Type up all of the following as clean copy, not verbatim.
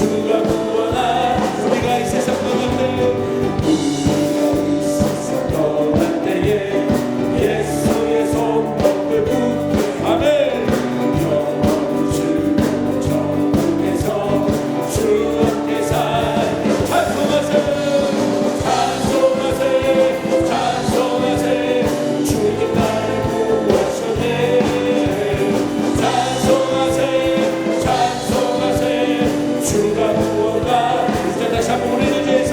주가 구원한 우리가 이 세상 떠날 때에 예수의 손목을 붙들고 아멘 영원히 주의 전에서 주 함께 살기 찬송하세요 찬송하세요 찬송하세요 주님 나를 구하셨네 찬송하세요 찬송하세요 주가 구원한 이제 다시 한번 우리를 위해서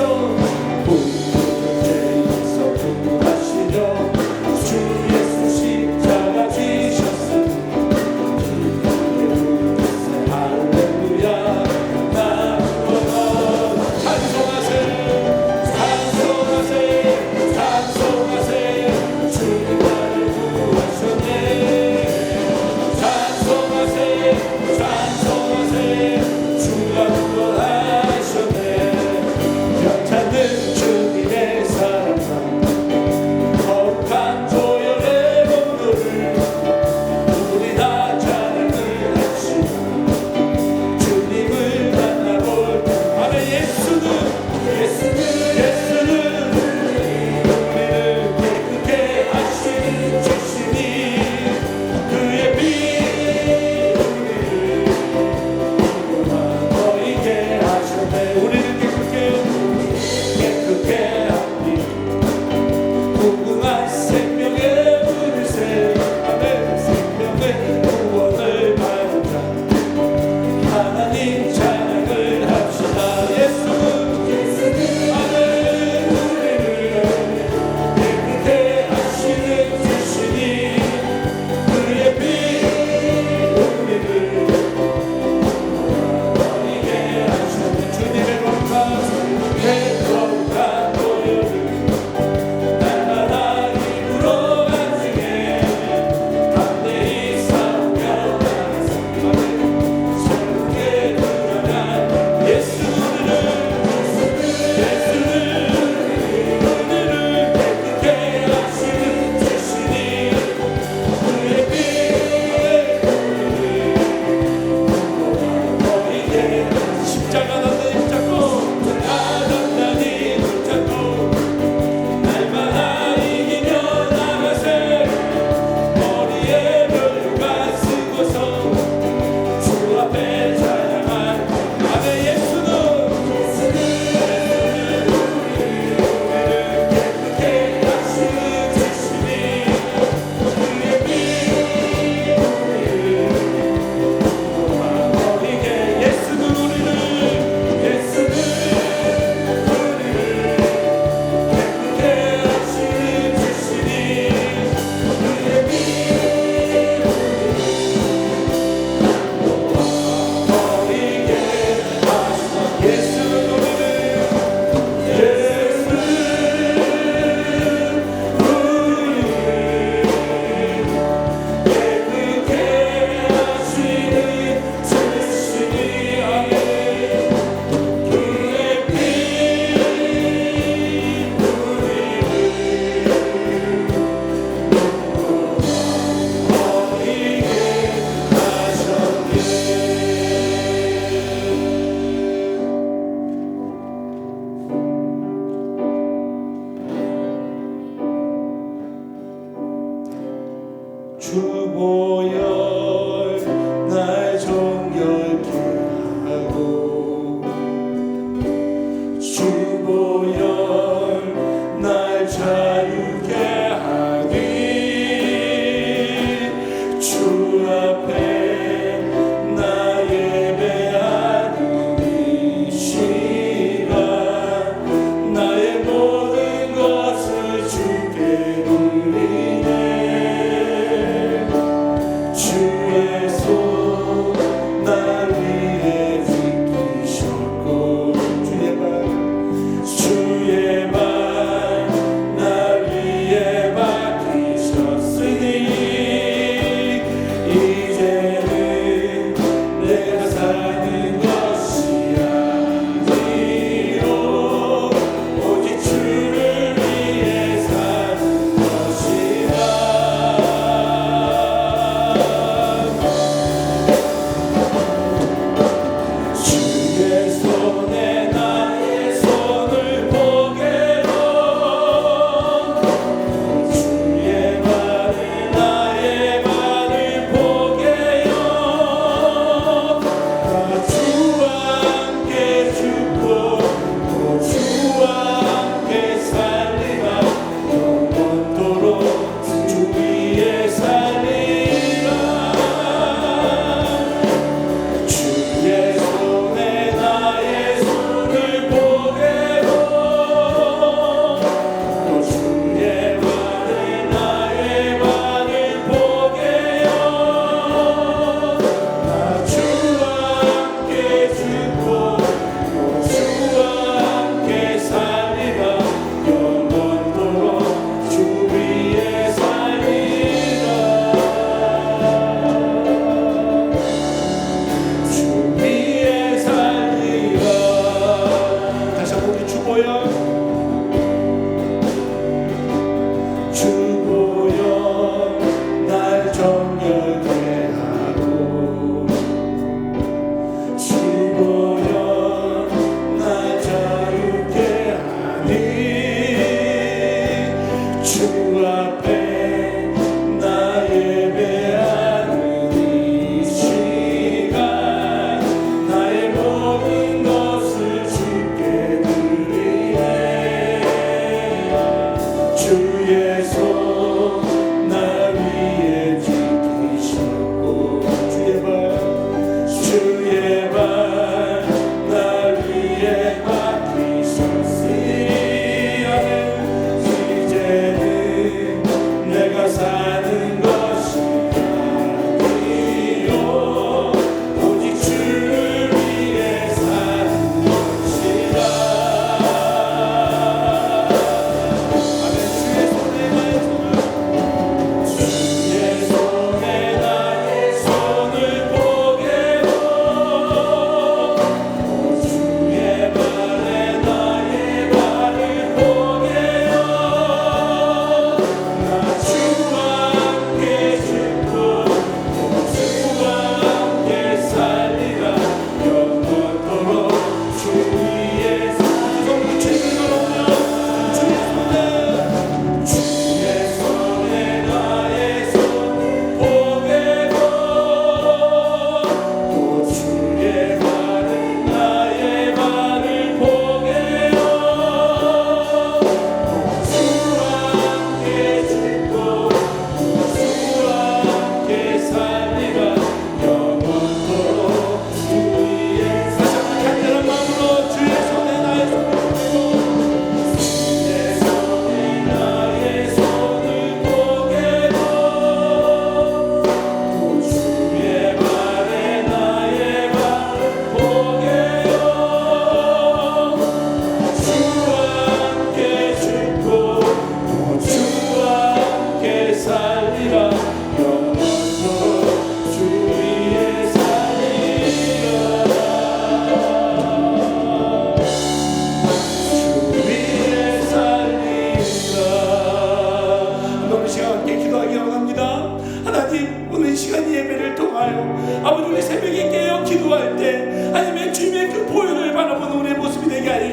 주님의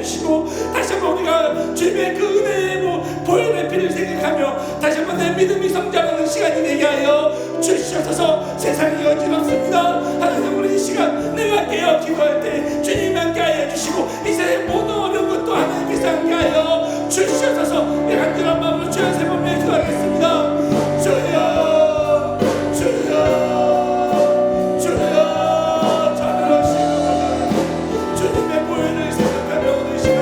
주시고, 다시 한번 우리가 주님의 그 은혜의 보혈의 피를 생각하며 다시 한번 내 믿음이 성장하는 시간이 되게 하여 주시옵소서. 세상이 어지럽습니다. 하나님, 우리 이 시간 내가 깨어 기도할 때 주님 함께 하여 주시고, 이 세상의 모든 어려운 것도 하나님께서 함께 하여 주시옵소서. 내 간절한 마음으로 주여 세 번 기도하겠습니다. 주여, 주여, 주여, 전하시고 주님의 보혈을 생각하며 오늘 시간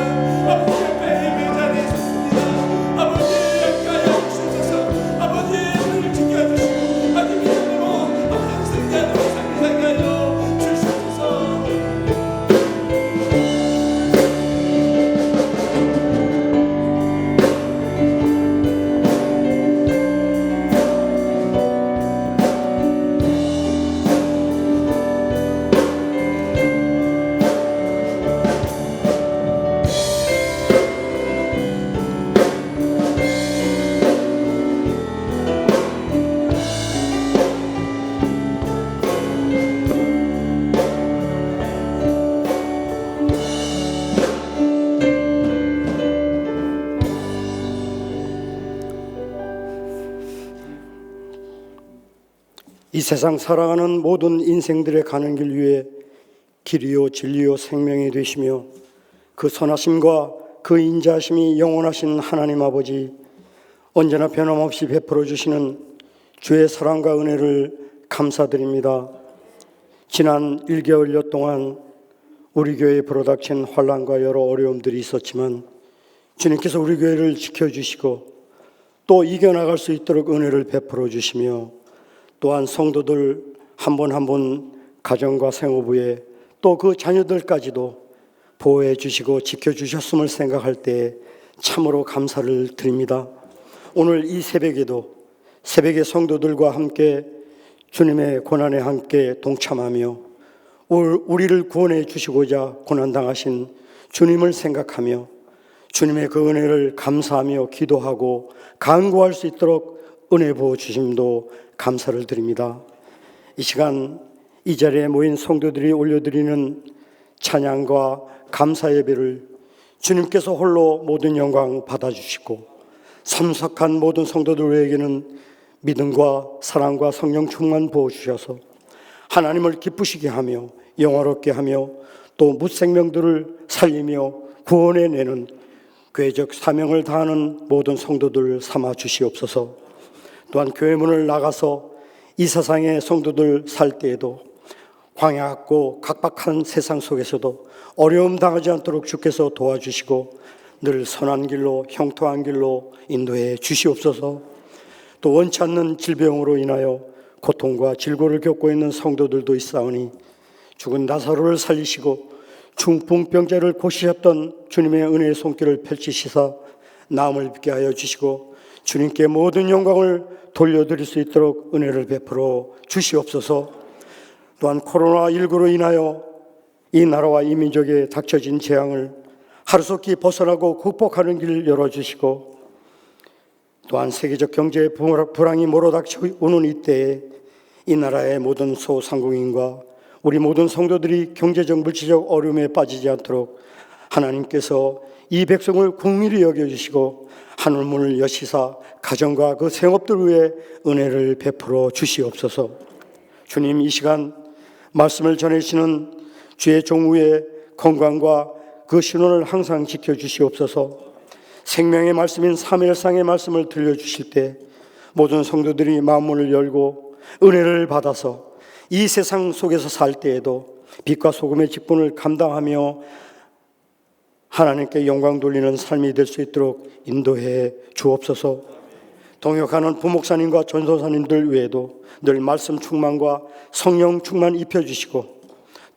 아버지 옆에 예배 자리에 섰습니다. 아버지 함께 하여 주시옵소서. 아버지의 은혜를 지켜주시고 아버지 믿음으로 아버지 승리하는 삶을 살게 하여 주시옵소서. 이 세상 살아가는 모든 인생들의 가는 길 위에 길이요 진리요 생명이 되시며 그 선하심과 그 인자하심이 영원하신 하나님 아버지, 언제나 변함없이 베풀어 주시는 주의 사랑과 은혜를 감사드립니다. 지난 1개월여 동안 우리 교회에 불어닥친 환난과 여러 어려움들이 있었지만 주님께서 우리 교회를 지켜주시고 또 이겨나갈 수 있도록 은혜를 베풀어 주시며, 또한 성도들 한 분 한 분 가정과 생업부에 또 그 자녀들까지도 보호해 주시고 지켜주셨음을 생각할 때 참으로 감사를 드립니다. 오늘 이 새벽에도 새벽의 성도들과 함께 주님의 고난에 함께 동참하며 우리를 구원해 주시고자 고난당하신 주님을 생각하며 주님의 그 은혜를 감사하며 기도하고 간구할 수 있도록 은혜 부어 주심도 감사를 드립니다. 이 시간 이 자리에 모인 성도들이 올려드리는 찬양과 감사 예배를 주님께서 홀로 모든 영광 받아주시고 참석한 모든 성도들에게는 믿음과 사랑과 성령 충만 부어주셔서 하나님을 기쁘시게 하며 영화롭게 하며 또 무생명들을 살리며 구원해내는 교회적 사명을 다하는 모든 성도들 삼아 주시옵소서. 또한 교회 문을 나가서 이 세상의 성도들 살 때에도 광야 같고 각박한 세상 속에서도 어려움 당하지 않도록 주께서 도와주시고 늘 선한 길로 형통한 길로 인도해 주시옵소서. 또 원치 않는 질병으로 인하여 고통과 질고를 겪고 있는 성도들도 있사오니 죽은 나사로를 살리시고 중풍병자를 고치셨던 주님의 은혜의 손길을 펼치시사 나음을 뵙게 하여 주시고 주님께 모든 영광을 돌려드릴 수 있도록 은혜를 베풀어 주시옵소서. 또한 코로나19로 인하여 이 나라와 이 민족에 닥쳐진 재앙을 하루속히 벗어나고 극복하는 길을 열어주시고, 또한 세계적 경제의 불황이 몰아닥쳐오는 이때에 이 나라의 모든 소상공인과 우리 모든 성도들이 경제적 물질적 어려움에 빠지지 않도록 하나님께서 이 백성을 긍휼히 여겨주시고 하늘문을 여시사 가정과 그 생업들 위에 은혜를 베풀어 주시옵소서. 주님, 이 시간 말씀을 전해주시는 주의 종우의 건강과 그 신원을 항상 지켜주시옵소서. 생명의 말씀인 삼일상의 말씀을 들려주실 때 모든 성도들이 마음문을 열고 은혜를 받아서 이 세상 속에서 살 때에도 빛과 소금의 직분을 감당하며 하나님께 영광 돌리는 삶이 될 수 있도록 인도해 주옵소서. 동역하는 부목사님과 전도사님들 외에도 늘 말씀 충만과 성령 충만 입혀주시고,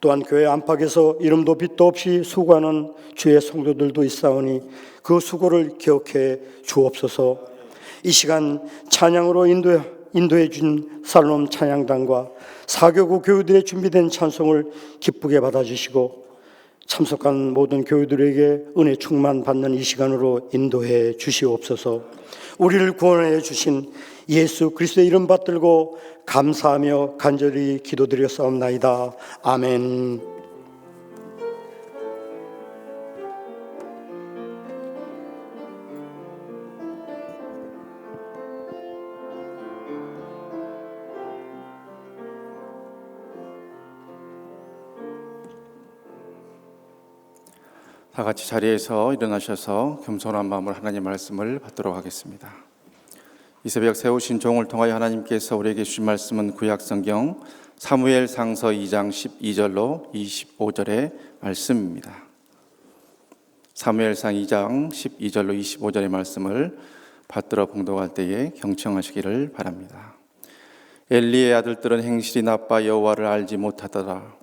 또한 교회 안팎에서 이름도 빛도 없이 수고하는 주의 성도들도 있사오니 그 수고를 기억해 주옵소서. 이 시간 찬양으로 인도해 준 살롬 찬양단과 사교구 교우들의 준비된 찬송을 기쁘게 받아주시고 참석한 모든 교우들에게 은혜 충만 받는 이 시간으로 인도해 주시옵소서. 우리를 구원해 주신 예수 그리스도의 이름 받들고 감사하며 간절히 기도드렸사옵나이다. 아멘. 다 같이 자리에서 일어나셔서 겸손한 마음으로 하나님의 말씀을 받도록 하겠습니다. 이 새벽 세우신 종을 통하여 하나님께서 우리에게 주신 말씀은 구약성경 사무엘상서 2장 12절로 25절의 말씀입니다. 사무엘상 2장 12절로 25절의 말씀을 받들어 봉독할 때에 경청하시기를 바랍니다. 엘리의 아들들은 행실이 나빠 여호와를 알지 못하더라.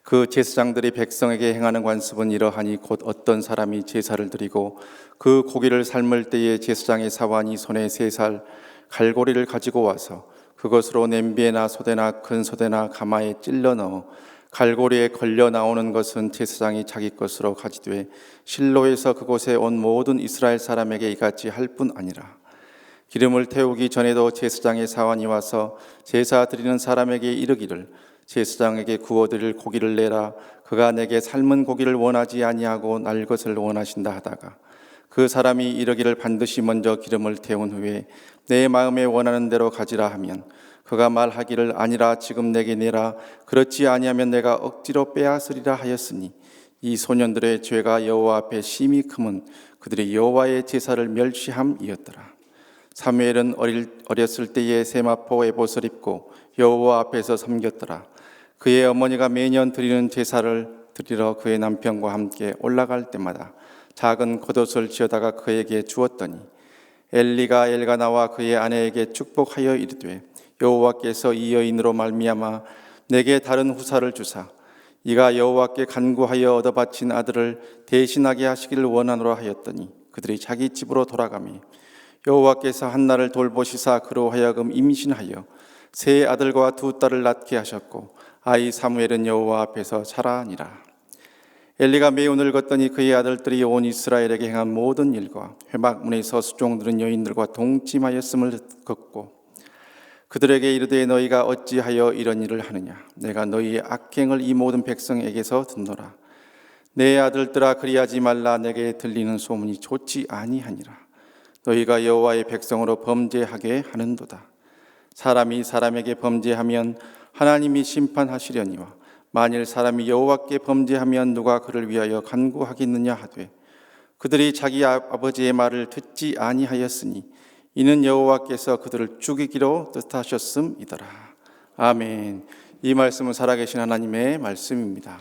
그 제사장들이 백성에게 행하는 관습은 이러하니 곧 어떤 사람이 제사를 드리고 그 고기를 삶을 때에 제사장의 사환이 손에 3살 갈고리를 가지고 와서 그것으로 냄비에나 소대나 큰 소대나 가마에 찔러 넣어 갈고리에 걸려 나오는 것은 제사장이 자기 것으로 가지되 실로에서 그곳에 온 모든 이스라엘 사람에게 이같이 할 뿐 아니라 기름을 태우기 전에도 제사장의 사환이 와서 제사 드리는 사람에게 이르기를 제사장에게 구워드릴 고기를 내라. 그가 내게 삶은 고기를 원하지 아니하고 날 것을 원하신다 하다가 그 사람이 이르기를 반드시 먼저 기름을 태운 후에 내 마음에 원하는 대로 가지라 하면 그가 말하기를 아니라 지금 내게 내라. 그렇지 아니하면 내가 억지로 빼앗으리라 하였으니 이 소년들의 죄가 여호와 앞에 심히 크면 그들이 여호와의 제사를 멸시함이었더라. 사무엘은 어렸을 때에 세마포 에봇을 입고 여호와 앞에서 섬겼더라. 그의 어머니가 매년 드리는 제사를 드리러 그의 남편과 함께 올라갈 때마다 작은 겉옷을 지어다가 그에게 주었더니 엘리가 엘가나와 그의 아내에게 축복하여 이르되 여호와께서 이 여인으로 말미암아 내게 다른 후사를 주사 이가 여호와께 간구하여 얻어 바친 아들을 대신하게 하시기를 원하노라 하였더니 그들이 자기 집으로 돌아가며 여호와께서 한나를 돌보시사 그로 하여금 임신하여 3 아들과 2 딸을 낳게 하셨고 아이 사무엘은 여호와 앞에서 자라니라. 엘리가 매우 늙었더니 그의 아들들이 온 이스라엘에게 행한 모든 일과 회막문에서 수종들은 여인들과 동침하였음을 듣고 그들에게 이르되 너희가 어찌하여 이런 일을 하느냐. 내가 너희의 악행을 이 모든 백성에게서 듣노라. 내 아들들아 그리하지 말라. 내게 들리는 소문이 좋지 아니하니라. 너희가 여호와의 백성으로 범죄하게 하는도다. 사람이 사람에게 범죄하면 하나님이 심판하시려니와 만일 사람이 여호와께 범죄하면 누가 그를 위하여 간구하겠느냐 하되 그들이 자기 아버지의 말을 듣지 아니하였으니 이는 여호와께서 그들을 죽이기로 뜻하셨음이더라. 아멘. 이 말씀은 살아계신 하나님의 말씀입니다.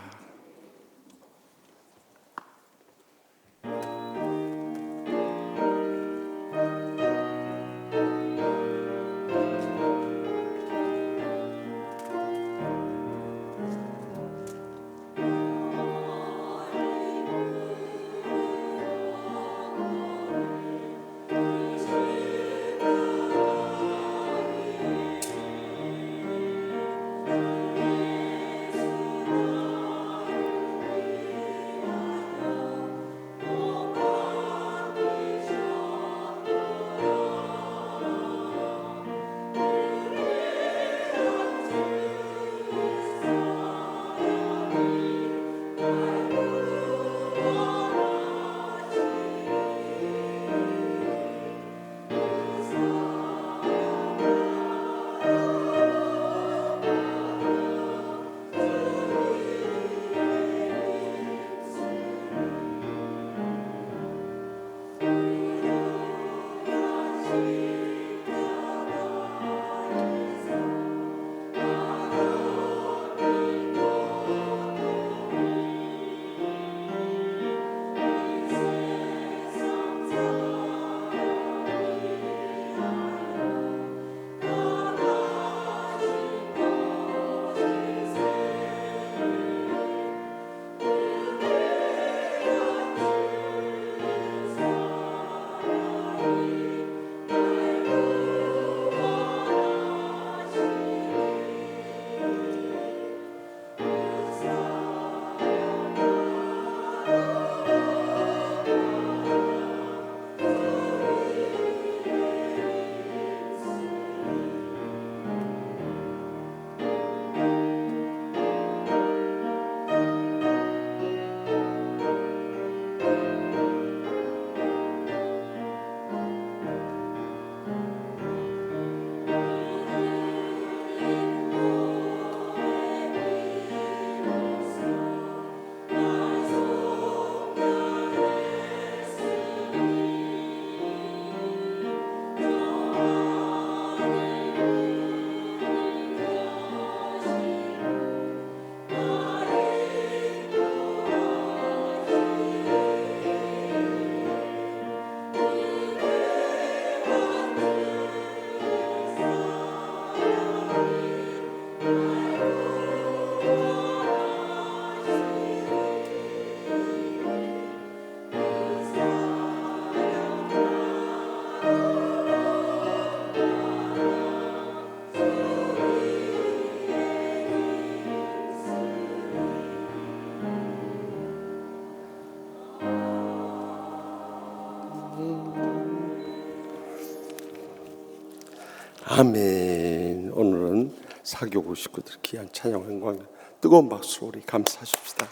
아멘. 오늘은 사교구 식구들 귀한 찬양 행광 뜨거운 박수로 우리 감사하십시다.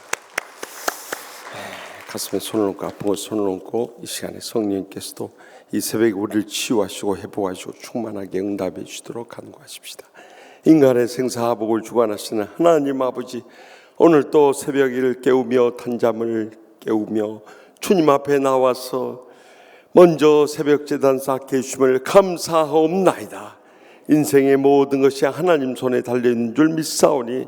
가슴에 손을 얹고 아픈 곳에 손을 얹고 이 시간에 성령님께서도 이 새벽에 우리를 치유하시고 회복하시고 충만하게 응답해 주시도록 간구하십시다. 인간의 생사복을 주관하시는 하나님 아버지, 오늘 또 새벽을 깨우며 단잠을 깨우며 주님 앞에 나와서 먼저 새벽 제단 쌓게 해주심을 감사하옵나이다. 인생의 모든 것이 하나님 손에 달려있는 줄 믿사오니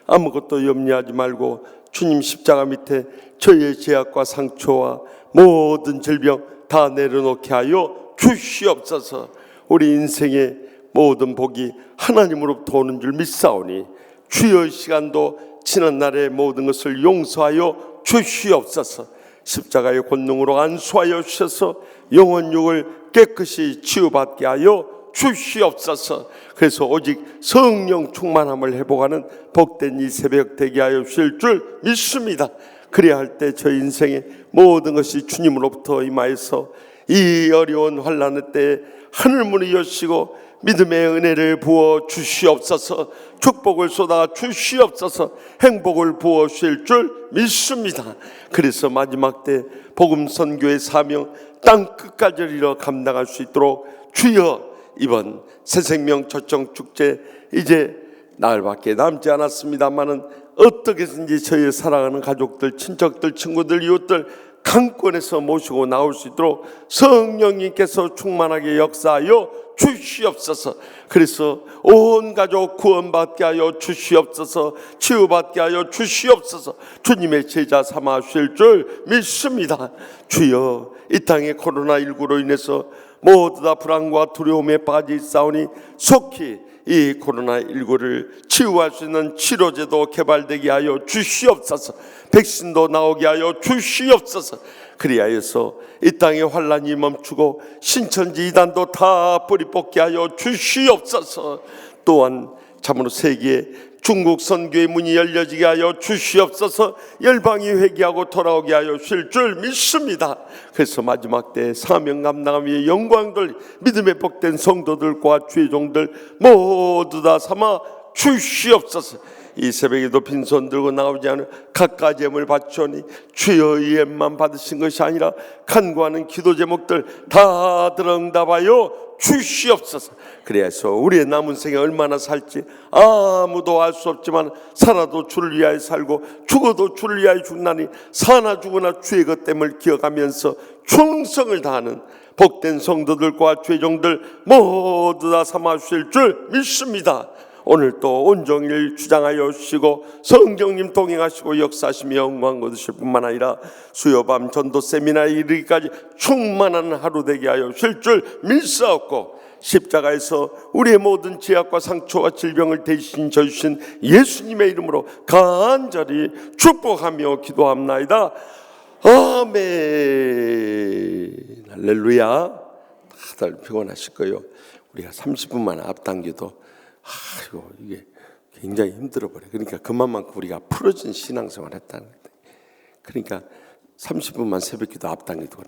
아무것도 염려하지 말고 주님 십자가 밑에 저희의 죄악과 상처와 모든 질병 다 내려놓게 하여 주시옵소서. 우리 인생의 모든 복이 하나님으로부터 오는 줄 믿사오니 주여 시간도 지난 날의 모든 것을 용서하여 주시옵소서. 십자가의 권능으로 안수하여 주셔서 영혼육을 깨끗이 치유받게 하여 주시옵소서. 그래서 오직 성령 충만함을 회복하는 복된 이 새벽 되게 하여 주실 줄 믿습니다. 그래야 할 때 저 인생의 모든 것이 주님으로부터 임하여서 이 어려운 환난의 때에 하늘문을 여시고 믿음의 은혜를 부어 주시옵소서. 축복을 쏟아 주시옵소서. 행복을 부어 주실 줄 믿습니다. 그래서 마지막 때 복음 선교의 사명 땅 끝까지 이르러 감당할 수 있도록 주여, 이번 새생명 초청 축제 이제 나흘밖에 남지 않았습니다만은 어떻게든지 저희 사랑하는 가족들, 친척들, 친구들, 이웃들 강권에서 모시고 나올 수 있도록 성령님께서 충만하게 역사하여 주시옵소서. 그래서 온 가족 구원받게 하여 주시옵소서. 치유받게 하여 주시옵소서. 주님의 제자 삼아 주실 줄 믿습니다. 주여, 이 땅의 코로나19로 인해서 모두 다 불안과 두려움에 빠져 있사오니 속히 이 코로나19를 치유할 수 있는 치료제도 개발되게 하여 주시옵소서. 백신도 나오게 하여 주시옵소서. 그리하여서 이 땅의 환란이 멈추고 신천지 이단도 다 뿌리 뽑게 하여 주시옵소서. 또한 참으로 세계에 중국 선교의 문이 열려지게 하여 주시옵소서. 열방이 회개하고 돌아오게 하여 주실 줄 믿습니다. 그래서 마지막 때 사명 감당하기 위해 영광들 믿음의 복된 성도들과 주의 종들 모두 다 삼아 주시옵소서. 이 새벽에도 빈손 들고 나오지 않은 각가지 예물 바치오니 주의 예만 받으신 것이 아니라 간구하는 기도 제목들 다 들어 응답하여 주시옵소서. 그래서 우리의 남은 생에 얼마나 살지 아무도 알 수 없지만 살아도 주를 위하여 살고 죽어도 주를 위하여 죽나니 사나 죽으나 주의 것됨을 기억하면서 충성을 다하는 복된 성도들과 주의 종들 모두 다 삼아 주실 줄 믿습니다. 오늘 또 온종일 주장하여 주시고 성령님 동행하시고 역사하시며 영광 거두실 뿐만 아니라 수요밤 전도 세미나에 이르기까지 충만한 하루 되게 하여 주실 줄 믿사옵고, 십자가에서 우리의 모든 죄악과 상처와 질병을 대신 져주신 예수님의 이름으로 간절히 축복하며 기도합나이다. 아멘. 할렐루야. 다들 피곤하실 거예요. 우리가 30분만 앞당겨도 아이고 이게 굉장히 힘들어 버려. 그러니까 그만큼 우리가 풀어진 신앙생활 했다는 거예요. 그러니까 30분만 새벽기도 앞당겨도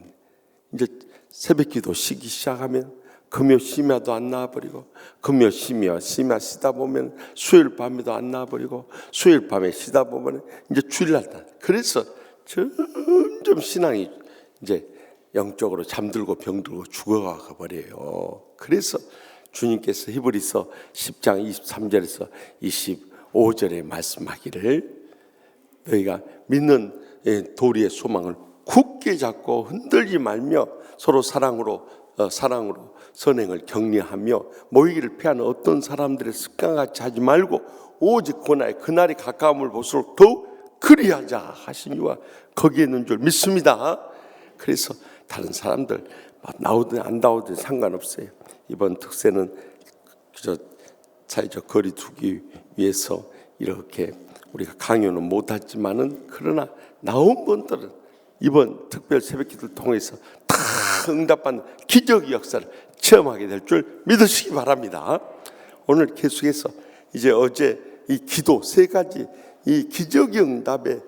이제 새벽기도 쉬기 시작하면 금요 심야도 안 나와버리고, 금요 심야 쉬다 보면 수요일 밤에도 안 나와버리고, 수요일 밤에 쉬다 보면 이제 주일날 나. 그래서 점점 신앙이 이제 영적으로 잠들고 병들고 죽어가 버려요. 그래서 주님께서 히브리서 10장 23절에서 25절에 말씀하기를 너희가 믿는 도리의 소망을 굳게 잡고 흔들지 말며 서로 사랑으로 선행을 격려하며 모이기를 피하는 어떤 사람들의 습관같이 하지 말고 오직 그날이 가까움을 볼수록 더욱 그리하자 하시니와 거기에 있는 줄 믿습니다. 그래서 다른 사람들 나오든 안 나오든 상관없어요. 이번 특세는 사회적 거리 두기 위해서 이렇게 우리가 강요는 못했지만은 그러나 나온 분들은 이번 특별 새벽기도를 통해서 다 응답받는 기적의 역사를 체험하게 될 줄 믿으시기 바랍니다. 오늘 계속해서 이제 어제 이 기도 세 가지 이 기적의 응답의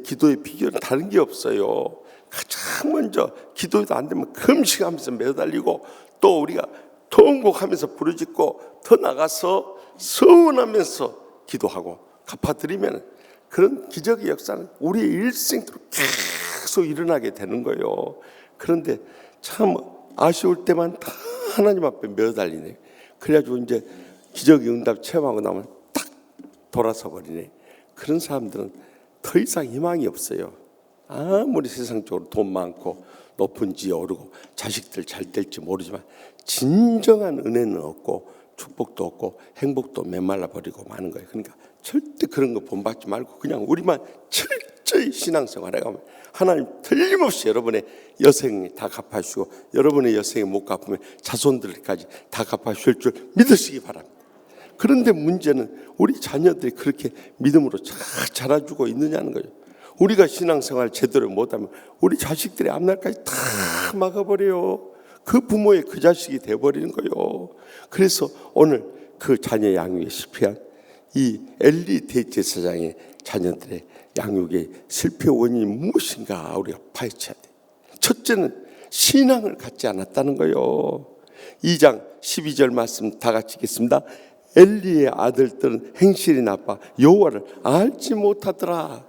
기도의 비결은 다른 게 없어요. 가장 먼저 기도도 안 되면 금식하면서 매달리고 또 우리가 더 응곡하면서 부르짖고 더 나가서 서운하면서 기도하고 갚아드리면 그런 기적의 역사는 우리의 일생도록 계속 일어나게 되는 거예요. 그런데 참 아쉬울 때만 다 하나님 앞에 매달리네. 그래가지고 이제 기적의 응답 체험하고 나면 딱 돌아서 버리네. 그런 사람들은 더 이상 희망이 없어요. 아무리 세상적으로 돈 많고 높은 지에 오르고 자식들 잘 될지 모르지만 진정한 은혜는 없고 축복도 없고 행복도 메말라 버리고 마는 거예요. 그러니까 절대 그런 거 본받지 말고 그냥 우리만 철저히 신앙생활 해가면 하나님 틀림없이 여러분의 여생이 다 갚아주시고 여러분의 여생이 못 갚으면 자손들까지 다 갚아주실 줄 믿으시기 바랍니다. 그런데 문제는 우리 자녀들이 그렇게 믿음으로 잘 자라주고 있느냐는 거예요. 우리가 신앙생활 제대로 못하면 우리 자식들이 앞날까지 다 막아버려요. 그 부모의 그 자식이 돼버리는 거예요. 그래서 오늘 그 자녀 양육에 실패한 이 엘리 대제사장의 자녀들의 양육의 실패 원인이 무엇인가 우리가 파헤쳐야 돼. 첫째는 신앙을 갖지 않았다는 거예요. 2장 12절 말씀 다 같이 읽겠습니다. 엘리의 아들들은 행실이 나빠 여호와를 알지 못하더라.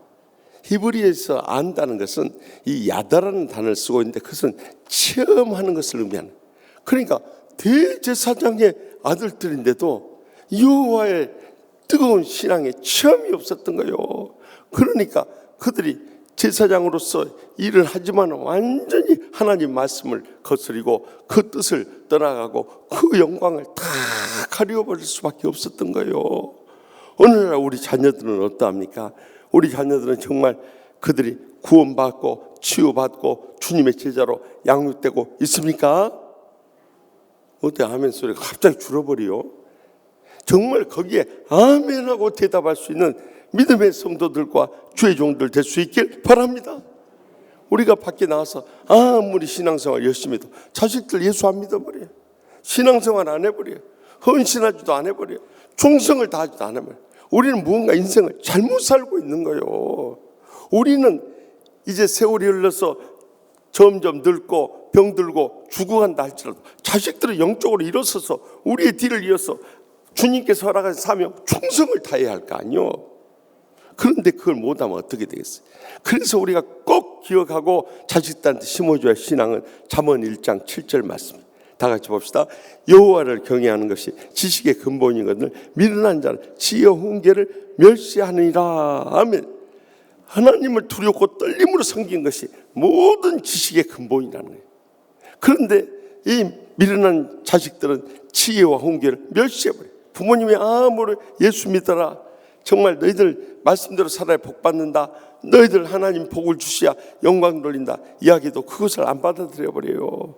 히브리에서 안다는 것은 이 야다라는 단어를 쓰고 있는데 그것은 체험하는 것을 의미하는. 그러니까 대제사장의 아들들인데도 여호와의 뜨거운 신앙에 체험이 없었던 거예요. 그러니까 그들이 제사장으로서 일을 하지만 완전히 하나님 말씀을 거스리고 그 뜻을 떠나가고 그 영광을 다 가려버릴 수밖에 없었던 거예요. 오늘날 우리 자녀들은 어떠합니까? 우리 자녀들은 정말 그들이 구원받고 치유받고 주님의 제자로 양육되고 있습니까? 어때? 아멘 소리가 갑자기 줄어버려. 정말 거기에 아멘하고 대답할 수 있는 믿음의 성도들과 주의 종들 될 수 있길 바랍니다. 우리가 밖에 나와서 아무리 신앙생활 열심히 해도 자식들 예수 안 믿어버려요. 신앙생활 안 해버려요. 헌신하지도 안 해버려요. 충성을 다하지도 안 해버려요. 우리는 무언가 인생을 잘못 살고 있는 거예요. 우리는 이제 세월이 흘러서 점점 늙고 병들고 죽어간다 할지라도 자식들은 영적으로 일어서서 우리의 뒤를 이어서 주님께서 허락하신 사명 충성을 다해야 할 거 아니요. 그런데 그걸 못하면 어떻게 되겠어요? 그래서 우리가 꼭 기억하고 자식들한테 심어줘야 할 신앙은 잠언 1장 7절 말씀. 다 같이 봅시다. 여호와를 경외하는 것이 지식의 근본이거늘 미련한 자는 지혜와 훈계를 멸시하느니라. 아멘. 하나님을 두렵고 떨림으로 섬긴 것이 모든 지식의 근본이라는 거예요. 그런데 이 미련한 자식들은 지혜와 훈계를 멸시해버려요. 부모님이 아무리 예수 믿어라, 정말 너희들 말씀대로 살아야 복 받는다, 너희들 하나님 복을 주시야 영광 돌린다 이야기도 그것을 안 받아들여 버려요.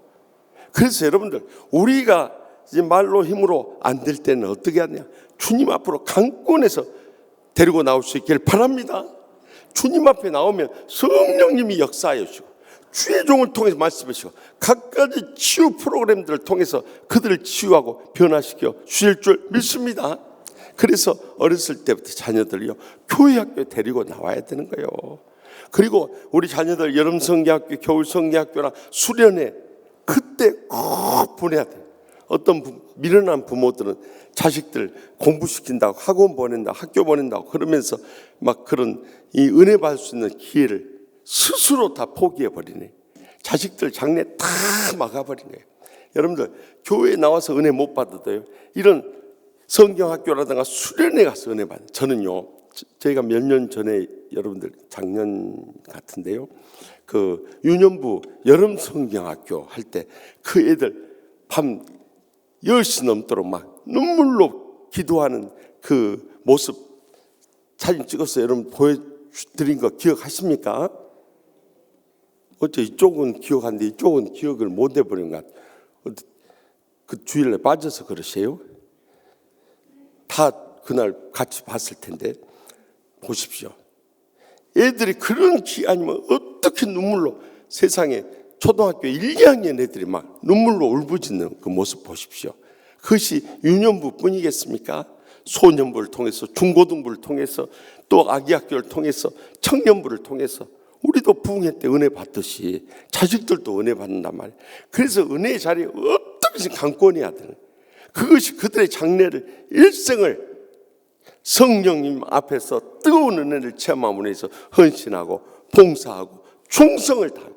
그래서 여러분들 우리가 이제 말로 힘으로 안 될 때는 어떻게 하냐? 주님 앞으로 강권해서 데리고 나올 수 있기를 바랍니다. 주님 앞에 나오면 성령님이 역사하여 주시고 주의 종을 통해서 말씀하시고 각가지 치유 프로그램들을 통해서 그들을 치유하고 변화시켜 주실 줄 믿습니다. 그래서 어렸을 때부터 자녀들이요 교회 학교에 데리고 나와야 되는 거예요. 그리고 우리 자녀들 여름 성경학교, 겨울 성경학교나 수련회 그때 꼭 보내야 돼요. 어떤 미련한 부모들은 자식들 공부시킨다고 학원 보낸다고 학교 보낸다고 그러면서 막 그런 이 은혜 받을 수 있는 기회를 스스로 다 포기해버리네. 자식들 장래 다 막아버리네. 여러분들 교회에 나와서 은혜 못 받아도요 이런 성경학교라든가 수련회 가서 은혜 받아요. 저는요 저희가 몇 년 전에 여러분들 작년 같은데요 그 유년부 여름 성경학교 할 때 그 애들 밤 10시 넘도록 막 눈물로 기도하는 그 모습 사진 찍어서 여러분 보여드린 거 기억하십니까? 어째 이쪽은 기억하는데 이쪽은 기억을 못 해버린 것 같아요. 그 주일에 빠져서 그러세요? 다 그날 같이 봤을 텐데 보십시오. 애들이 그런 기 아니면 어떻게 눈물로 세상에 초등학교 1, 2학년 애들이 막 눈물로 울부짖는 그 모습 보십시오. 그것이 유년부 뿐이겠습니까? 소년부를 통해서 중고등부를 통해서 또 아기학교를 통해서 청년부를 통해서 우리도 부흥회 때 은혜 받듯이 자식들도 은혜 받는단 말이에요. 그래서 은혜의 자리에 어떻게 그것이 강권해야 되는, 그것이 그들의 장래를, 일생을 성령님 앞에서 뜨거운 은혜를 체험함으로 해서 헌신하고 봉사하고 충성을 다하고,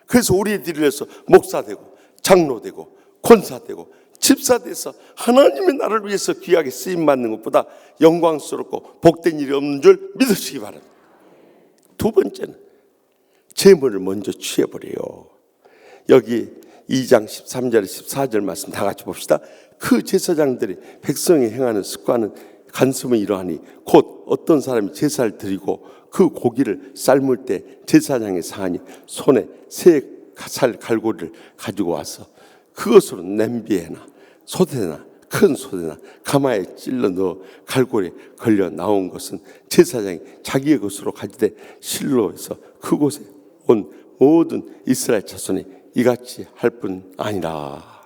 그래서 우리들이 위해서 목사 되고 장로 되고 권사 되고 집사 돼서 하나님의 나라를 위해서 귀하게 쓰임 받는 것보다 영광스럽고 복된 일이 없는 줄 믿으시기 바랍니다. 두 번째는 재물을 먼저 취해버려요. 여기 2장 13절 14절 말씀 다 같이 봅시다. 그 제사장들이 백성이 행하는 습관은 간섭은 이러하니 곧 어떤 사람이 제사를 드리고 그 고기를 삶을 때 제사장의 사하니 손에 새 살 갈고리를 가지고 와서 그것으로 냄비에나 소대나 큰 소대나 가마에 찔러 넣어 갈고리에 걸려 나온 것은 제사장이 자기의 것으로 가지되 실로에서 그곳에 온 모든 이스라엘 자손이 이같이 할 뿐 아니라.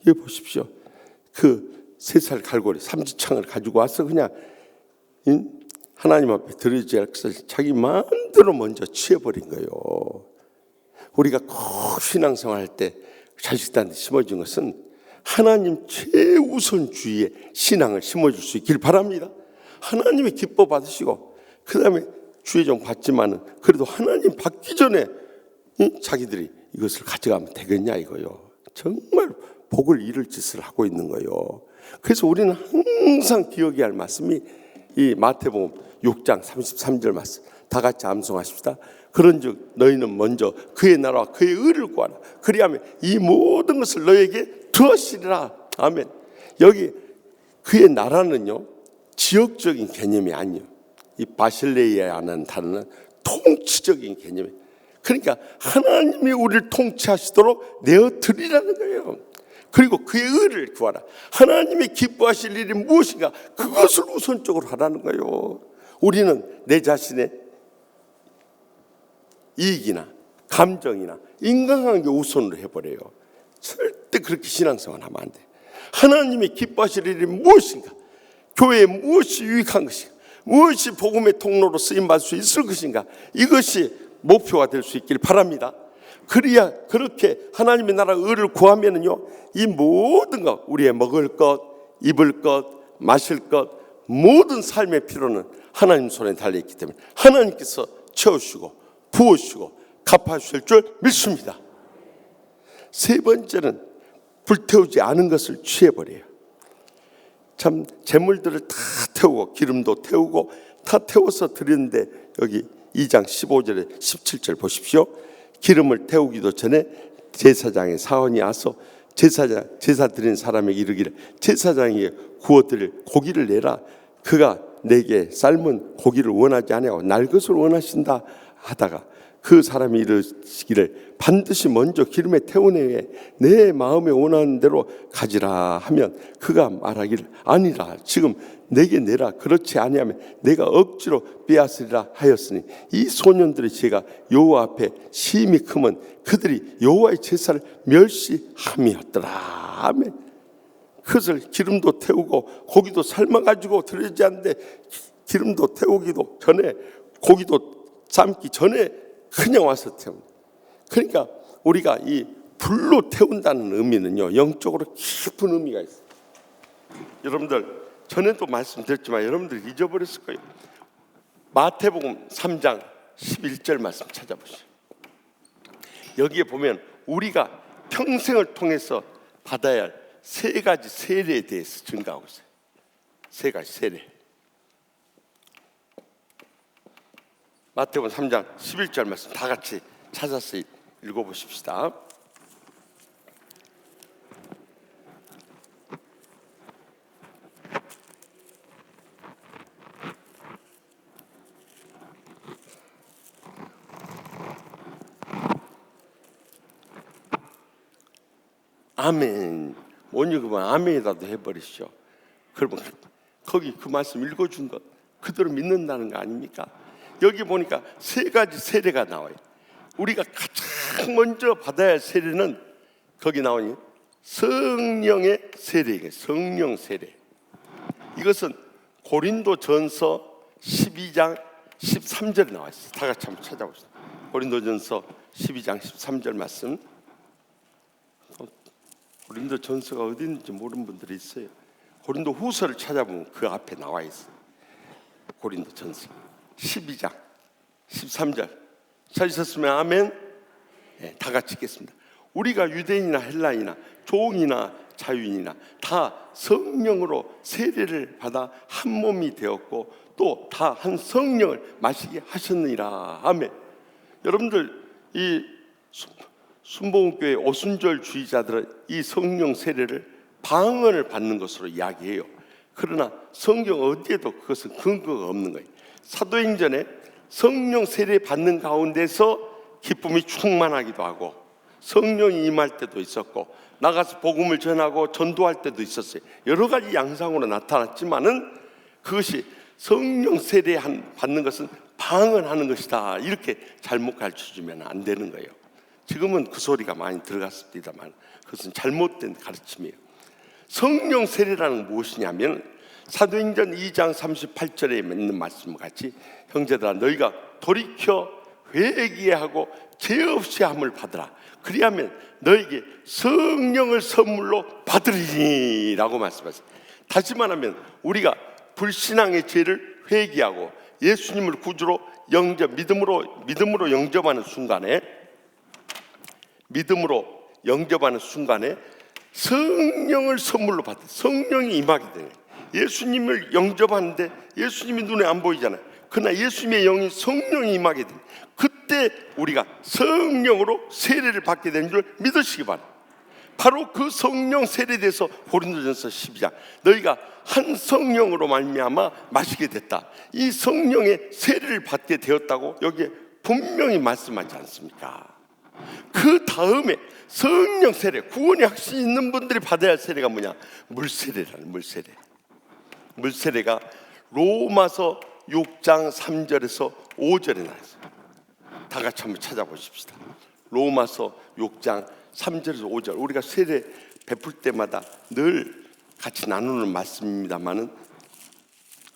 여기 보십시오. 그 세 살 갈고리 삼지창을 가지고 와서 그냥 하나님 앞에 드려야지 할 것을 자기 마음대로 먼저 취해버린 거예요. 우리가 꼭 신앙생활 할 때 자식들한테 심어준 것은 하나님 최우선주의의 신앙을 심어줄 수 있길 바랍니다. 하나님이 기뻐 받으시고 그 다음에 주의종 받지만은 그래도 하나님 받기 전에 자기들이 이것을 가져가면 되겠냐 이거요. 정말 복을 잃을 짓을 하고 있는 거예요. 그래서 우리는 항상 기억해야 할 말씀이 이 마태복음 6장 33절 말씀 다 같이 암송하십시다. 그런즉 너희는 먼저 그의 나라와 그의 의를 구하라. 그리하면 이 모든 것을 너에게 더하시리라. 아멘. 여기 그의 나라는요 지역적인 개념이 아니에요. 이 바실레이아라는 단어는 통치적인 개념이에요. 그러니까 하나님이 우리를 통치하시도록 내어드리라는 거예요. 그리고 그의 의를 구하라. 하나님이 기뻐하실 일이 무엇인가 그것을 우선적으로 하라는 거예요. 우리는 내 자신의 이익이나 감정이나 인간관계 우선으로 해버려요. 절대 그렇게 신앙생활 하면 안 돼. 하나님이 기뻐하실 일이 무엇인가, 교회에 무엇이 유익한 것인가, 무엇이 복음의 통로로 쓰임받을 수 있을 것인가, 이것이 목표가 될 수 있길 바랍니다. 그래야 그렇게 하나님의 나라 의를 구하면은요 이 모든 것, 우리의 먹을 것, 입을 것, 마실 것, 모든 삶의 필요는 하나님 손에 달려있기 때문에 하나님께서 채우시고 부으시고 갚아주실 줄 믿습니다. 세 번째는 불태우지 않은 것을 취해버려요. 참 재물들을 다 태우고 기름도 태우고 다 태워서 드리는데 여기 2장 15절에 17절 보십시오. 기름을 태우기도 전에 제사장의 사원이 와서 제사 드린 사람에게 이르기를 제사장이 구워드릴 고기를 내라. 그가 내게 삶은 고기를 원하지 아니하고 날 것을 원하신다 하다가 그 사람이 이르시기를 반드시 먼저 기름에 태운 후에 내 마음에 원하는 대로 가지라 하면 그가 말하기를 아니라 지금 내게 내라. 그렇지 아니하면 내가 억지로 빼앗으리라 하였으니 이 소년들의 죄가 여호와 앞에 심히 크면 그들이 여호와의 제사를 멸시함이었더라. 아멘. 그것을 기름도 태우고 고기도 삶아가지고 드리지 않는데 기름도 태우기도 전에 고기도 삶기 전에 그냥 와서 태웁니다. 그러니까 우리가 이 불로 태운다는 의미는요 영적으로 깊은 의미가 있어요. 여러분들 전에도 말씀드렸지만 여러분들 잊어버렸을 거예요. 마태복음 3장 11절 말씀 찾아보시죠. 여기에 보면 우리가 평생을 통해서 받아야 할 세 가지 세례에 대해서 증가하고 있어요. 세 가지 세례. 마태복음 3장 11절 말씀 다 같이 찾아서 읽어보십시다. 아멘. 못 읽으면 아멘이라도 해버리시죠. 그러면 거기 그 말씀 읽어준 것 그대로 믿는다는 거 아닙니까? 여기 보니까 세 가지 세례가 나와요. 우리가 가장 먼저 받아야 할 세례는 거기 나오니 성령의 세례예요. 성령 세례. 이것은 고린도전서 12장 13절에 나와 있어요. 다 같이 한번 찾아보시죠. 고린도전서 12장 13절 말씀. 고린도 전서가 어디 있는지 모르는 분들이 있어요. 고린도 후서를 찾아보면 그 앞에 나와 있어요. 고린도 전서 12장 13절 찾으셨으면 아멘. 네, 다 같이 읽겠습니다. 우리가 유대인이나 헬라인이나 종이나 자유인이나 다 성령으로 세례를 받아 한 몸이 되었고 또 다 한 성령을 마시게 하셨느니라. 아멘. 여러분들 이 순복음교회 오순절 주의자들은 이 성령 세례를 방언을 받는 것으로 이야기해요. 그러나 성경 어디에도 그것은 근거가 없는 거예요. 사도행전에 성령 세례 받는 가운데서 기쁨이 충만하기도 하고 성령이 임할 때도 있었고 나가서 복음을 전하고 전도할 때도 있었어요. 여러 가지 양상으로 나타났지만은 그것이 성령 세례 받는 것은 방언하는 것이다, 이렇게 잘못 가르쳐주면 안 되는 거예요. 지금은 그 소리가 많이 들어갔습니다만 그것은 잘못된 가르침이에요. 성령 세례라는 건 무엇이냐면 사도행전 2장 38절에 있는 말씀과 같이 형제들아 너희가 돌이켜 회개하고 죄 없이 함을 받으라. 그리하면 너에게 성령을 선물로 받으리니 라고 말씀하셨어요. 다시 말하면 우리가 불신앙의 죄를 회개하고 예수님을 구주로 믿음으로 영접하는 순간에 성령을 선물로 받아 성령이 임하게 되는 거예요. 예수님을 영접하는데 예수님이 눈에 안 보이잖아요. 그러나 예수님의 영이 성령이 임하게 되는 거예요. 그때 우리가 성령으로 세례를 받게 되는 줄 믿으시기 바랍니다. 바로 그 성령 세례에 대해서 고린도전서 12장 너희가 한 성령으로 말미암아 마시게 됐다, 이 성령의 세례를 받게 되었다고 여기에 분명히 말씀하지 않습니까? 그 다음에 성령 세례, 구원의 확신이 있는 분들이 받아야 할 세례가 뭐냐? 물세례라는 물세례가 로마서 6장 3절에서 5절에 나와 있어요. 다 같이 한번 찾아보십시다. 로마서 6장 3절에서 5절. 우리가 세례 베풀 때마다 늘 같이 나누는 말씀입니다만은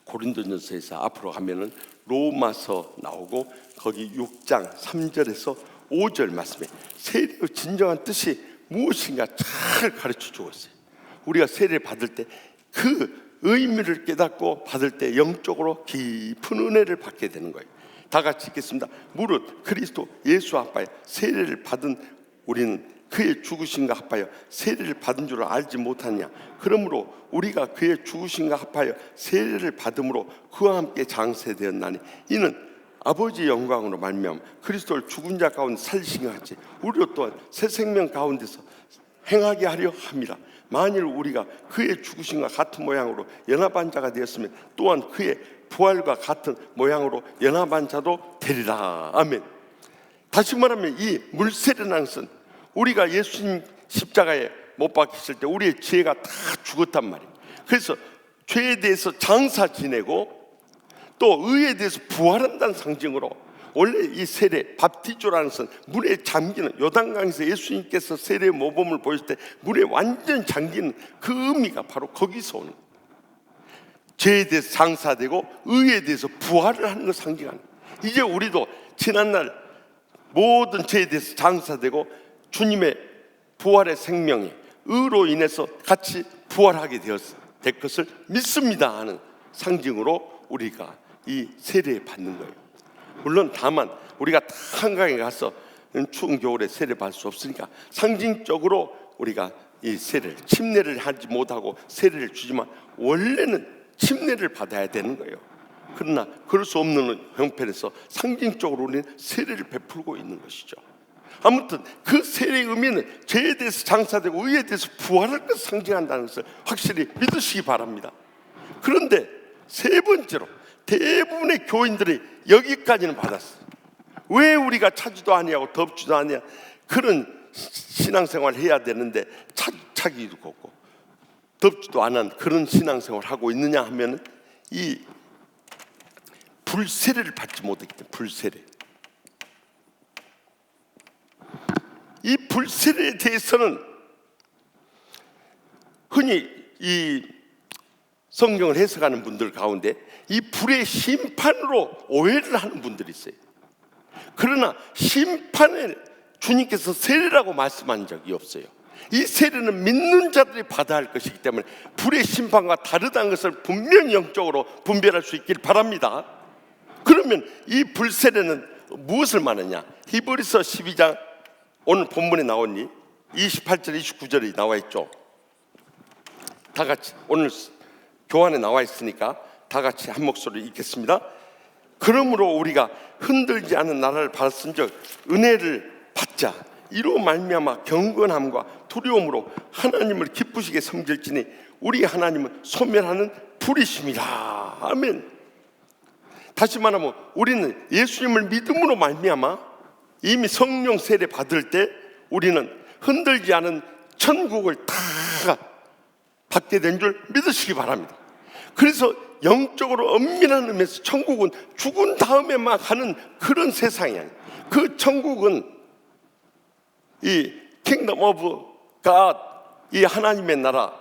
고린도전서에서 앞으로 가면은 로마서 나오고 거기 6장 3절에서 5절 말씀에 세례의 진정한 뜻이 무엇인가 잘 가르쳐주고 있어요. 우리가 세례를 받을 때 그 의미를 깨닫고 받을 때 영적으로 깊은 은혜를 받게 되는 거예요. 다 같이 읽겠습니다. 무릇 그리스도 예수 합하여 세례를 받은 우리는 그의 죽으심과 합하여 세례를 받은 줄 알지 못하느냐. 그러므로 우리가 그의 죽으심과 합하여 세례를 받음으로 그와 함께 장세되었나니 이는 아버지의 영광으로 말미암아 그리스도를 죽은 자 가운데 살리신 것 같이 우리로 또한 새 생명 가운데서 행하게 하려 합니다. 만일 우리가 그의 죽으심과 같은 모양으로 연합한 자가 되었으면 또한 그의 부활과 같은 모양으로 연합한 자도 되리라. 아멘. 다시 말하면 이 물세례라는 것은 우리가 예수님 십자가에 못 박히실 때 우리의 죄가 다 죽었단 말이에요. 그래서 죄에 대해서 장사 지내고 또 의에 대해서 부활한다는 상징으로 원래 이 세례 밥티조라는 것은 물에 잠기는, 요단강에서 예수님께서 세례의 모범을 보일 때 물에 완전 잠기는 그 의미가 바로 거기서 오는 거예요. 죄에 대해서 장사되고 의에 대해서 부활을 하는 걸 상징하는 거예요. 이제 우리도 지난날 모든 죄에 대해서 장사되고 주님의 부활의 생명이 의로 인해서 같이 부활하게 될 것을 믿습니다 하는 상징으로 우리가 이 세례 받는 거예요. 물론 다만 우리가 다 한강에 가서 추운 겨울에 세례 받을 수 없으니까 상징적으로 우리가 이 세례를 침례를 하지 못하고 세례를 주지만 원래는 침례를 받아야 되는 거예요. 그러나 그럴 수 없는 형편에서 상징적으로 우리는 세례를 베풀고 있는 것이죠. 아무튼 그 세례의 의미는 죄에 대해서 장사되고 의에 대해서 부활할 것을 상징한다는 것을 확실히 믿으시기 바랍니다. 그런데 세 번째로 대부분의 교인들이 여기까지는 받았어요. 왜 우리가 차지도 아니하고 덥지도 아니하 그런 신앙생활을 해야 되는데 차기도 없고 덥지도 않은 그런 신앙생활을 하고 있느냐 하면 이 불세례를 받지 못했기 때문에 불세례. 이 불세례에 대해서는 흔히 이 성경을 해석하는 분들 가운데 이 불의 심판으로 오해를 하는 분들이 있어요. 그러나 심판을 주님께서 세례라고 말씀한 적이 없어요. 이 세례는 믿는 자들이 받아야 할 것이기 때문에 불의 심판과 다르다는 것을 분명히 영적으로 분별할 수 있길 바랍니다. 그러면 이 불세례는 무엇을 말하냐? 히브리서 12장 오늘 본문에 나오니 28절 29절이 나와 있죠. 다 같이 오늘 교환에 나와 있으니까 다 같이 한 목소리 읽겠습니다. 그러므로 우리가 흔들지 않은 나라를 받았은즉 은혜를 받자. 이로 말미암아 경건함과 두려움으로 하나님을 기쁘시게 섬길지니 우리 하나님은 소멸하는 불이심이라. 아멘. 다시 말하면 우리는 예수님을 믿음으로 말미암아 이미 성령 세례 받을 때 우리는 흔들지 않은 천국을 다 받게 된 줄 믿으시기 바랍니다. 그래서 영적으로 엄밀한 의미에서 천국은 죽은 다음에만 가는 그런 세상이 아니에요. 그 천국은 이 킹덤 오브 갓, 이 하나님의 나라,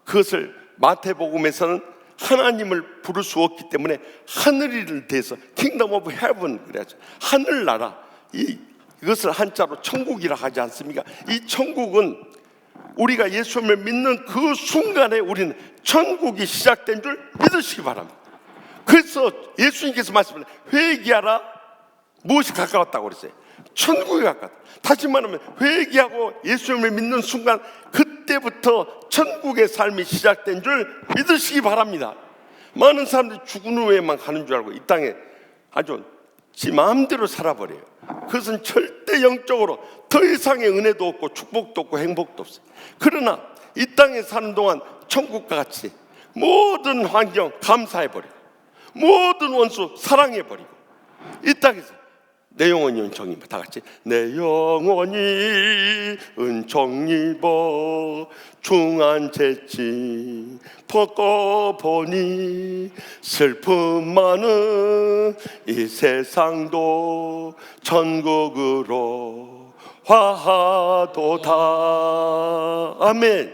그것을 마태복음에서는 하나님을 부를 수 없기 때문에 하늘을 대해서 킹덤 오브 헤븐 그래야죠. 하늘나라, 이것을 한자로 천국이라 하지 않습니까? 이 천국은 우리가 예수님을 믿는 그 순간에 우리는 천국이 시작된 줄 믿으시기 바랍니다. 그래서 예수님께서 말씀하신 회개하라, 무엇이 가까웠다고 그랬어요? 천국이 가까웠다. 다시 말하면 회개하고 예수님을 믿는 순간 그때부터 천국의 삶이 시작된 줄 믿으시기 바랍니다. 많은 사람들이 죽은 후에만 가는 줄 알고 이 땅에 아주 지 마음대로 살아버려요. 그것은 절대 영적으로 더 이상의 은혜도 없고 축복도 없고 행복도 없어요. 그러나 이 땅에 사는 동안 천국과 같이 모든 환경 감사해버리고 모든 원수 사랑해버리고 이 땅에서 내 영혼이 은총 입어. 다 같이 내 영혼이 은총 입어 중한 재치 벗고보니 슬픔 많은 이 세상도 천국으로 화하도다. 아멘.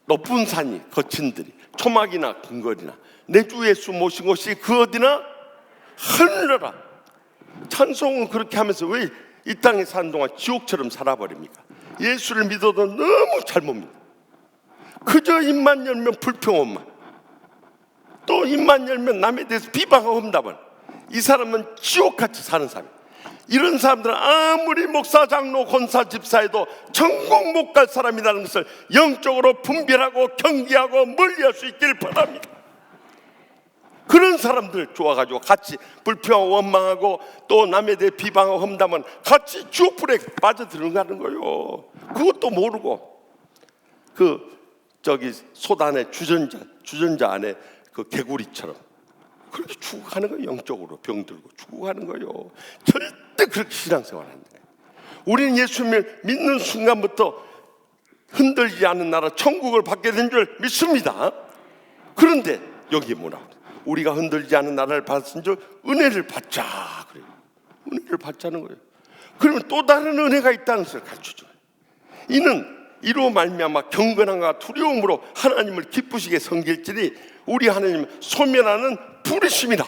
높은 산이 거친 들이 초막이나 궁궐이나 내 주 예수 모신 곳이 그 어디나 하늘나라. 찬송은 그렇게 하면서 왜 이 땅에 사는 동안 지옥처럼 살아버립니까? 예수를 믿어도 너무 잘못 믿어. 그저 입만 열면 불평원만, 또 입만 열면 남에 대해서 비방하고 험담을. 이 사람은 지옥같이 사는 사람이에요. 이런 사람들은 아무리 목사, 장로, 권사, 집사해도 천국 못 갈 사람이라는 것을 영적으로 분별하고 경계하고 멀리할 수 있기를 바랍니다. 그런 사람들 좋아가지고 같이 불평하고 원망하고 또 남에 대해 비방하고 험담은 같이 지옥불에 빠져들어가는 거예요. 그것도 모르고 소단의 주전자 안에 그 개구리처럼 그렇게 죽어가는 거예요. 영적으로 병들고 죽어가는 거예요. 절대 그렇게 신앙생활 안 돼요. 우리는 예수님을 믿는 순간부터 흔들리지 않는 나라 천국을 받게 된 줄 믿습니다. 그런데 여기 뭐라 우리가 흔들리지 않는 나라를 받았은 줄 은혜를 받자 그래요. 은혜를 받자는 거예요. 그러면 또 다른 은혜가 있다는 것을 가르쳐줘요. 이로 말미암아 경건함과 두려움으로 하나님을 기쁘시게 섬길지니 우리 하나님은 소멸하는 불이심이라.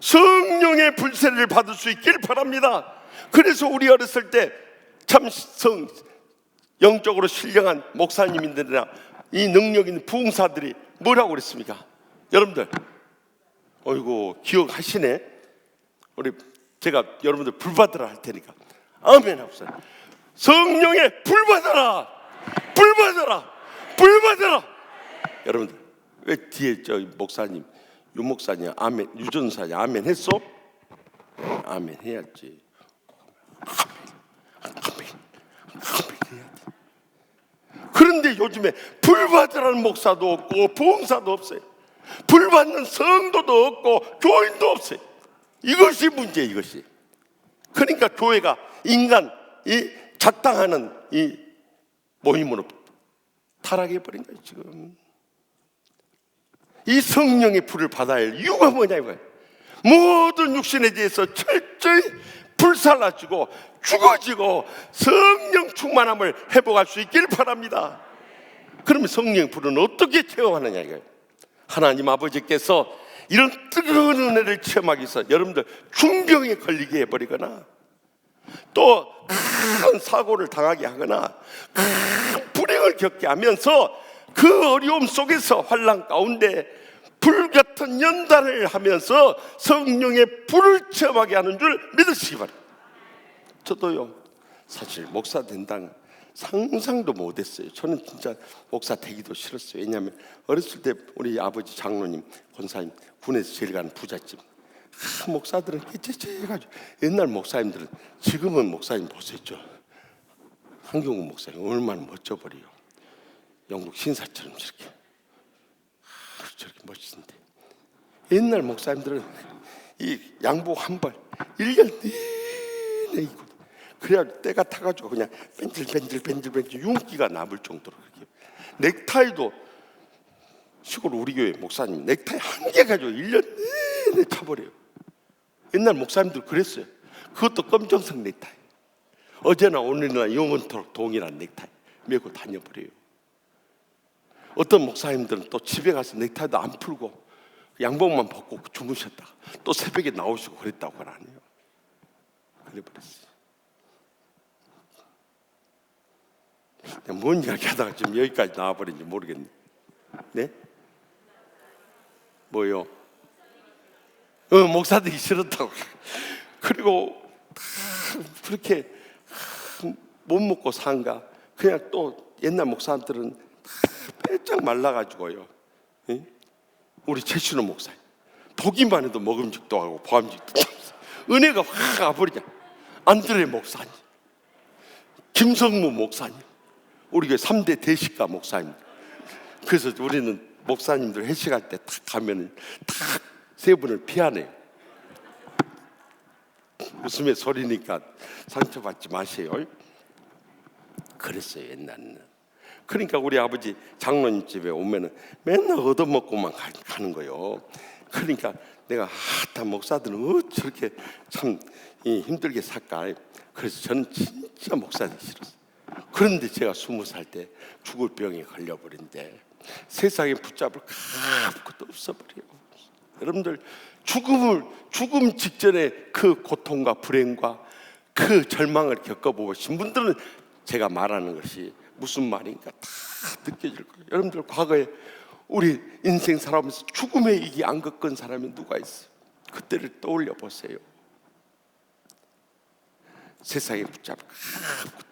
성령의 불세례를 받을 수 있길 바랍니다. 그래서 우리 어렸을 때 참 영적으로 신령한 목사님들이나 이 능력 있는 부흥사들이 뭐라고 그랬습니까? 여러분들, 어이구 기억하시네. 제가 여러분들 불 받으라 할 테니까 아멘 합시다. 성령의 불 받아라, 불 받아라, 불 받아라. 여러분들 왜 뒤에 저 목사님, 유 목사님 아멘, 유 전사님 아멘 했어? 아멘 해야지. 아멘 해야지. 그런데 요즘에 불 받으라는 목사도 없고 보험사도 없어요. 불 받는 성도도 없고 교인도 없어요. 이것이 문제, 이것이. 그러니까 교회가 인간 작당하는 이 모임으로 타락해버린 거예요. 지금 이 성령의 불을 받아야 할 이유가 뭐냐 이거예요. 모든 육신에 대해서 철저히 불살라지고 죽어지고 성령 충만함을 회복할 수 있기를 바랍니다. 그러면 성령의 불은 어떻게 체험하느냐 이거예요. 하나님 아버지께서 이런 뜨거운 은혜를 체험하기 위해서 여러분들 중병에 걸리게 해버리거나 또 큰 사고를 당하게 하거나 큰 불행을 겪게 하면서 그 어려움 속에서 환난 가운데 불같은 연단을 하면서 성령의 불을 체험하게 하는 줄 믿으시기 바랍니다. 저도요, 사실 목사 된다는 상상도 못했어요. 저는 진짜 목사 되기도 싫었어요. 왜냐하면 어렸을 때 우리 아버지 장로님, 권사님, 군에서 제일 가는 부잣집, 목사들은 해가지고, 옛날 목사님들은, 지금은 목사님 보셨죠? 한경훈 목사님 얼마나 멋져버려요. 영국 신사처럼 저렇게 멋진데, 옛날 목사님들은 이 양복 한 벌 1년 내내 입고, 그래야 때가 타가지고 그냥 벤질벤질 윤기가 남을 정도로 그렇게. 넥타이도 시골 우리 교회 목사님 넥타이 한 개 가지고 1년 내내 차버려요. 옛날 목사님들 그랬어요. 그것도 검정색 넥타이, 어제나 오늘이나 영원토록 동일한 넥타이 메고 다녀버려요. 어떤 목사님들은 또 집에 가서 넥타이도 안 풀고 양복만 벗고 주무셨다 또 새벽에 나오시고 그랬다고 하네요. 그래버렸어요. 뭔 이야기 하다가 지금 여기까지 나와버린지 모르겠네. 네? 뭐요? 목사들이 싫었다고. 그리고 그렇게 못 먹고 산가. 그냥 또 옛날 목사들은 빼짝 말라가지고요. 예? 우리 최신호 목사님 보기만 해도 먹음직도 하고 보암직도 은혜가 확 가버리냐. 안드레 목사님, 김성무 목사님, 우리 교회 3대 대식가 목사님. 그래서 우리는 목사님들 회식할 때 딱 가면은 딱 세 분을 피하네요. 웃음의 소리니까 상처받지 마세요. 그랬어요 옛날에는. 그러니까 우리 아버지 장로님 집에 오면은 맨날 얻어먹고만 가는 거예요. 그러니까 내가 다 목사들은 저렇게 참 힘들게 살까. 그래서 저는 진짜 목사들이 싫었어요. 그런데 제가 20살 때 죽을 병에 걸려버린데 세상에 붙잡을 아무것도 없어버려요. 여러분들 죽음 직전에 그 고통과 불행과 그 절망을 겪어보신 분들은 제가 말하는 것이 무슨 말인가 다 느껴질 거예요. 여러분들 과거에 우리 인생 살아오면서 죽음의 위기 안 겪은 사람이 누가 있어요? 그때를 떠올려 보세요. 세상에 붙잡을 아무것도.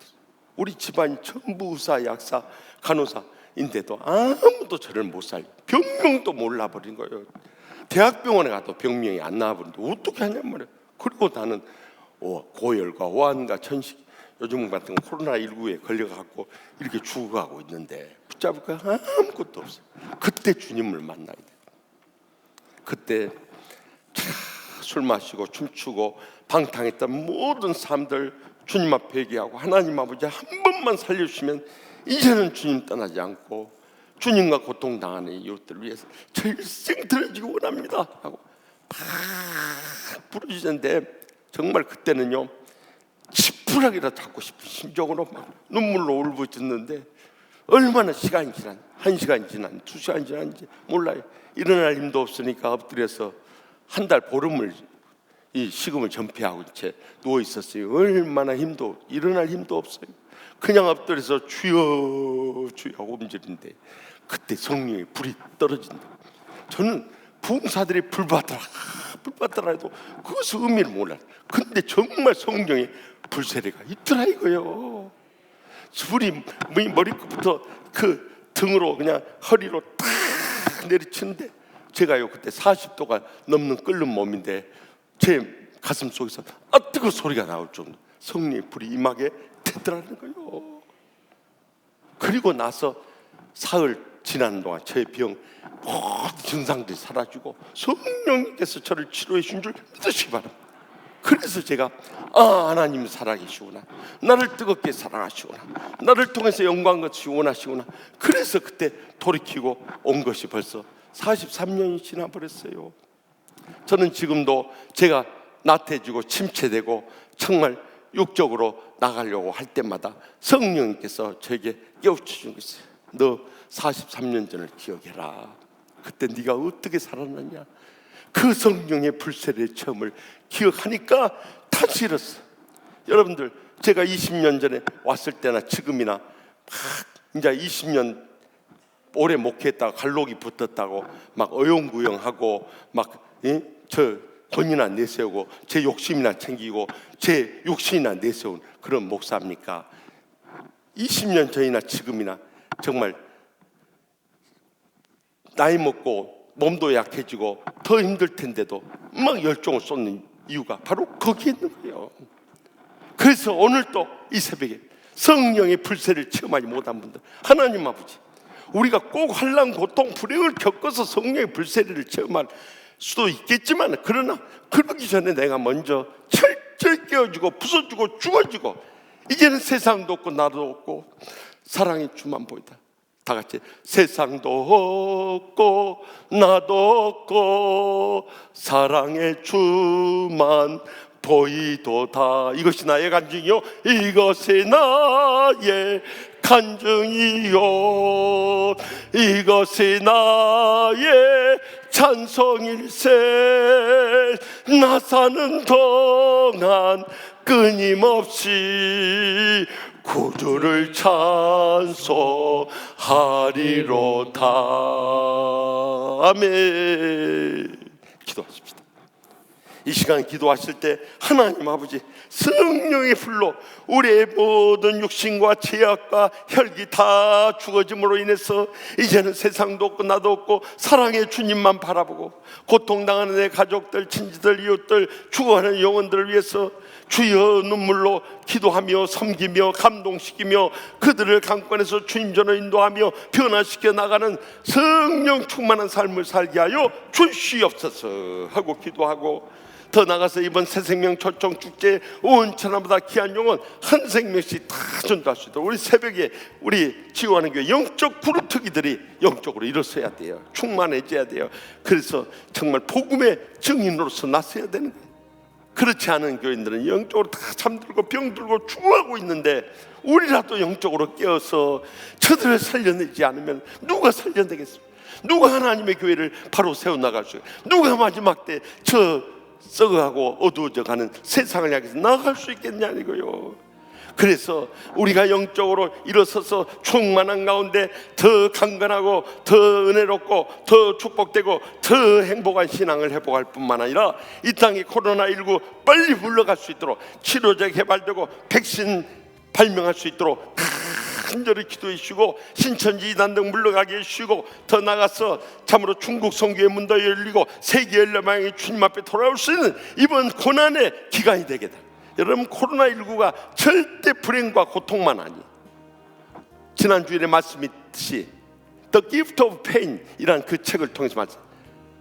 우리 집안이 전부 의사, 약사, 간호사인데도 아무도 저를 못 살려. 병명도 몰라버린 거예요. 대학병원에 가도 병명이 안 나와버리는데 어떻게 하냔 말이에요. 그리고 나는 고열과 오한과 천식, 요즘 같은 코로나19에 걸려갖고 이렇게 죽어가고 있는데 붙잡을 거 아무것도 없어요. 그때 주님을 만나야 돼요. 그때 술 마시고 춤추고 방탕했던 모든 사람들 주님 앞에 얘기하고, 하나님 아버지 한 번만 살려주시면 이제는 주님 떠나지 않고 주님과 고통당하는 이웃들을 위해서 절생 드려지기 원합니다 하고 다 부르짖는데, 정말 그때는요 지푸라기라도 잡고 싶은 심정으로 막 눈물로 울부짖는데, 얼마나 시간이 지난, 1시간 지난, 2시간 지난지 몰라요. 일어날 힘도 없으니까 엎드려서 한 달 보름을 이 식음을 전폐하고 채 누워 있었어요. 얼마나 힘도, 일어날 힘도 없어요. 그냥 엎드려서 주여 주여 하고 움직이는데 그때 성령의 불이 떨어진다. 저는 부흥사들이 불 받더라 해도 그것의 의미를 몰라요. 근데 정말 성령의 불세례가 있더라 이거요. 불이 머리끝부터 그 등으로 그냥 허리로 탁 내리치는데, 제가요 그때 40도가 넘는 끓는 몸인데 제 가슴 속에서 뜨거운 소리가 나올 정도 성령의 불이 임하게 되더라는 거예요. 그리고 나서 사흘 지나는 동안 제 병 모든 증상들이 사라지고 성령님께서 저를 치료해 준 줄 믿으시기 바랍니다. 그래서 제가 하나님 살아계시구나, 나를 뜨겁게 사랑하시구나, 나를 통해서 영광 것이 원하시구나. 그래서 그때 돌이키고 온 것이 벌써 43년이 지나버렸어요. 저는 지금도 제가 나태해지고 침체되고 정말 육적으로 나가려고 할 때마다 성령님께서 저에게 깨우쳐준 게 있어요. 너 43년 전을 기억해라. 그때 네가 어떻게 살았느냐. 그 성령의 불세례의 처음을 기억하니까 다시 일었어. 여러분들, 제가 20년 전에 왔을 때나 지금이나 막 이제 20년 오래 목회했다가 갈록이 붙었다고 막 어용구용하고 막 저 돈이나 내세우고 제 욕심이나 챙기고 제 욕심이나 내세운 그런 목사입니까? 20년 전이나 지금이나 정말 나이 먹고 몸도 약해지고 더 힘들 텐데도 막 열정을 쏟는 이유가 바로 거기에 있는 거예요. 그래서 오늘 또 이 새벽에 성령의 불세를 체험하지 못한 분들, 하나님 아버지, 우리가 꼭 환난, 고통, 불행을 겪어서 성령의 불세를 체험할 수도 있겠지만, 그러나 그러기 전에 내가 먼저 철저히 깨어지고 부서지고 죽어지고, 이제는 세상도 없고 나도 없고 사랑의 주만 보이다. 다 같이 세상도 없고 나도 없고 사랑의 주만 보이도다. 이것이 나의 간증이요, 이것이 나의 간증이요, 이것이 나의 찬송일세. 나 사는 동안 끊임없이 구주를 찬송하리로다. 아멘. 기도하십시다. 이 시간 기도하실 때 하나님 아버지, 성령의 불로 우리의 모든 육신과 죄악과 혈기 다 죽어짐으로 인해서 이제는 세상도 없고 나도 없고 사랑의 주님만 바라보고 고통당하는 내 가족들, 친지들, 이웃들, 죽어가는 영혼들을 위해서 주여 눈물로 기도하며 섬기며 감동시키며 그들을 강권해서 주님 전으로 인도하며 변화시켜 나가는 성령 충만한 삶을 살게 하여 주시옵소서 하고 기도하고, 더 나가서 이번 새생명 초청 축제 온 천하보다 귀한 영혼 한 생명씩 다 전도할 수 있도록 우리 새벽에 우리 지구하는 교회 영적 구루터기들이 영적으로 일어서야 돼요. 충만해져야 돼요. 그래서 정말 복음의 증인으로서 나서야 되는 거예요. 그렇지 않은 교인들은 영적으로 다 잠들고 병들고 죽어가고 있는데, 우리라도 영적으로 깨어서 저들을 살려내지 않으면 누가 살려내겠습니까? 누가 하나님의 교회를 바로 세워나갈 수 있어요? 누가 마지막 때 저 썩어가고 어두워져 가는 세상을 향해서 나아갈 수 있겠냐고요. 그래서 우리가 영적으로 일어서서 충만한 가운데 더 강건하고 더 은혜롭고 더 축복되고 더 행복한 신앙을 회복할 뿐만 아니라 이 땅에 코로나19 빨리 물러갈 수 있도록 치료제 개발되고 백신 발명할 수 있도록 간절히 기도해 주시고, 신천지 이단 등 물러가게 해주시고, 더 나가서 참으로 중국 선교의 문도 열리고 세계 열려망이 주님 앞에 돌아올 수 있는 이번 고난의 기간이 되겠다. 여러분, 코로나19가 절대 불행과 고통만 아니, 지난 주일에 말씀했듯이 The Gift of Pain 이란 그 책을 통해서 말씀,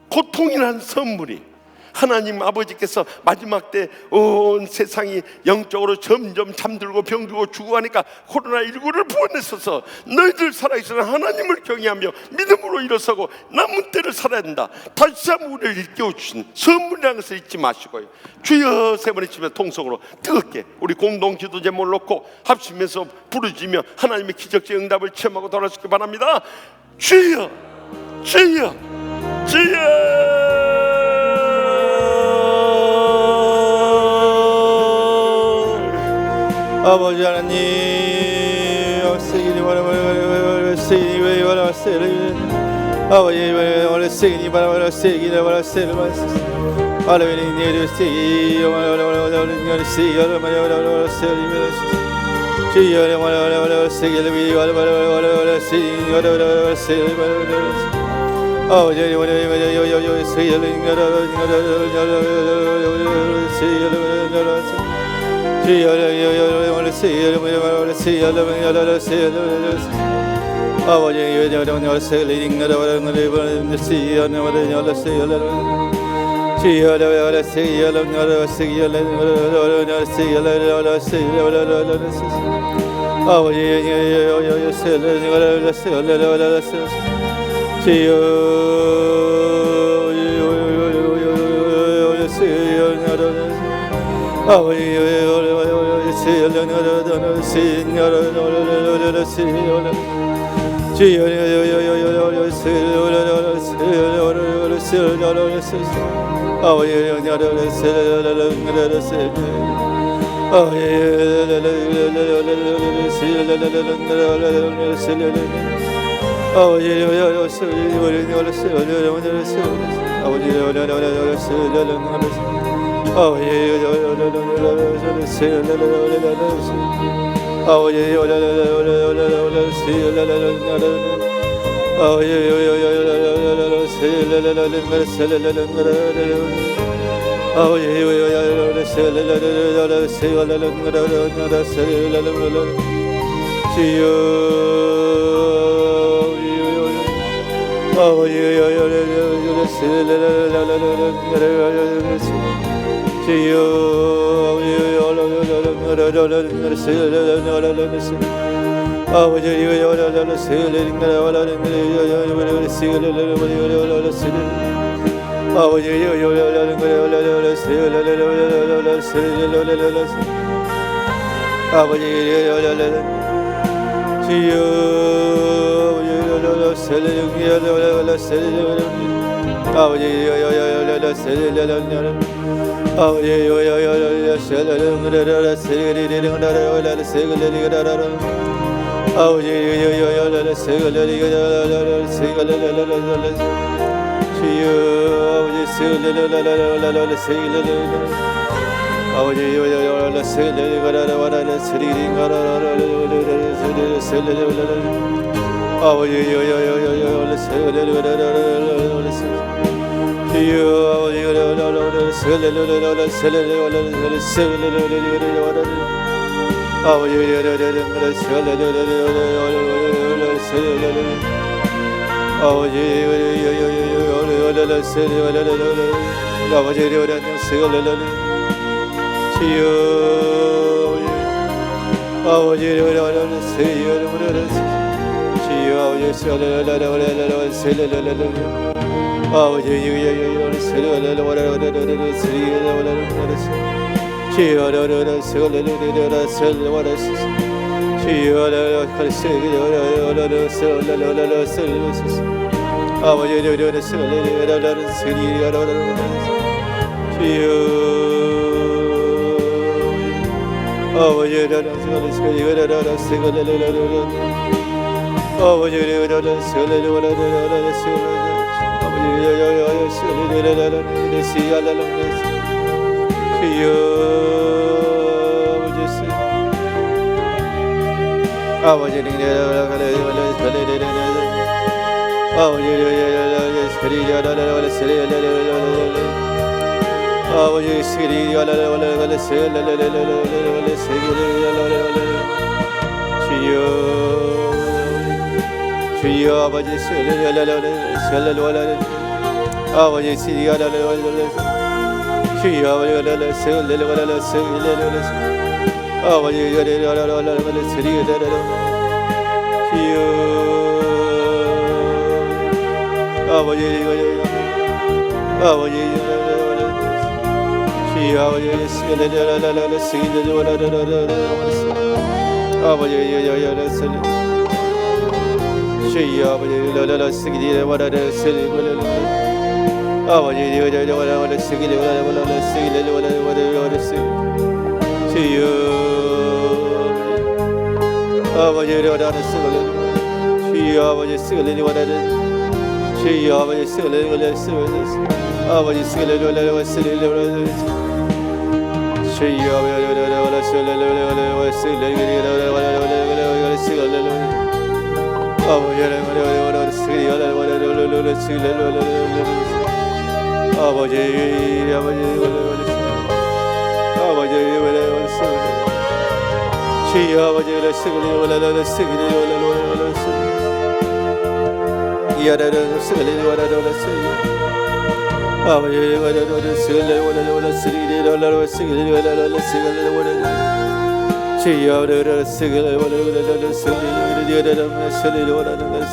고통이라는 선물이 하나님 아버지께서 마지막 때 온 세상이 영적으로 점점 잠들고 병들고 죽어가니까 코로나19를 보내셔서 너희들 살아있으나 하나님을 경외하며 믿음으로 일어서고 남은 때를 살아야 된다. 다시 한번 우리를 일깨워주신 선물이라는 것을 잊지 마시고요. 주여 세 번의 치며 통성으로 뜨겁게 우리 공동 기도 제목을 놓고 합심해서 부르짖으며 하나님의 기적적 응답을 체험하고 돌아오시기 바랍니다. 주여, 주여, 주여. 아버지 하나님, 세기니 바라바라 세기니 바라바라 세기니 아버지 바라바라 세기니 바라바라 세기니 바라바라 세기니 아르베니 네르 세기 바라바라 세기 바라바라 세기니 주여 바라바라 세기니 바라바라 세기니 바라바라 세기니 아버지 바라바라 세기니 바라바라 세기니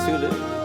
She